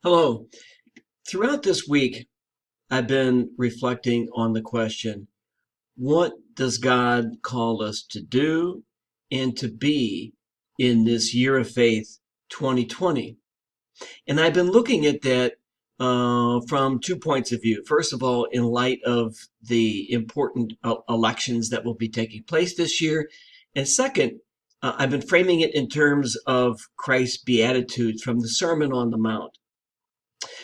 Hello. Throughout this week, I've been reflecting on the question, what does God call us to do and to be in this year of faith, 2020? And I've been looking at that from 2 points of view. First of all, in light of the important elections that will be taking place this year. And second, I've been framing it in terms of Christ's Beatitudes from the Sermon on the Mount.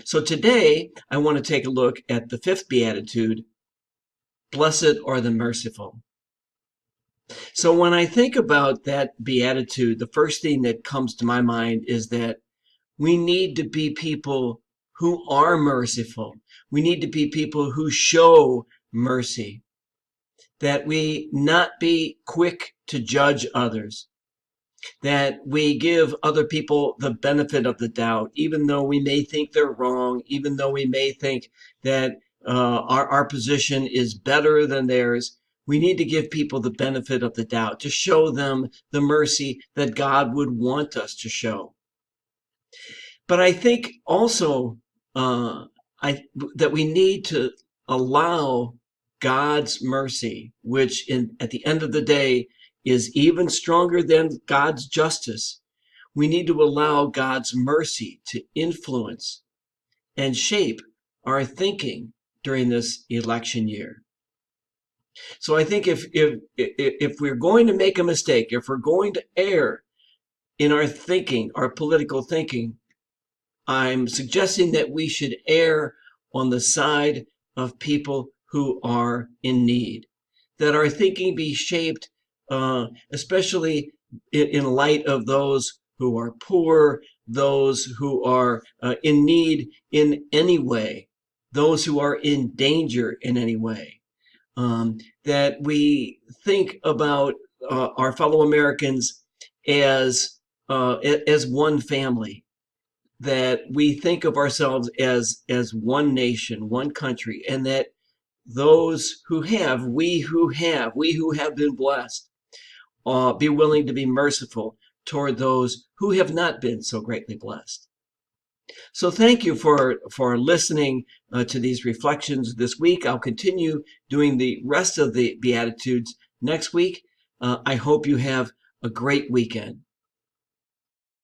So today, I want to take a look at the fifth beatitude, blessed are the merciful. So when I think about that beatitude, the first thing that comes to my mind is that we need to be people who are merciful. We need to be people who show mercy, that we not be quick to judge others, that we give other people the benefit of the doubt, even though we may think they're wrong, even though we may think that our position is better than theirs. We need to give people the benefit of the doubt to show them the mercy that God would want us to show. But I think also that we need to allow God's mercy, which at the end of the day is even stronger than God's justice. We need to allow God's mercy to influence and shape our thinking during this election year. So I think if we're going to make a mistake, if we're going to err in our thinking, our political thinking, I'm suggesting that we should err on the side of people who are in need, that our thinking be shaped especially in light of those who are poor, those who are in need in any way, those who are in danger in any way. That we think about our fellow Americans as one family, that we think of ourselves as one nation, one country, and that those who have, we who have been blessed, be willing to be merciful toward those who have not been so greatly blessed. So thank you for listening to these reflections this week. I'll continue doing the rest of the Beatitudes next week. I hope you have a great weekend.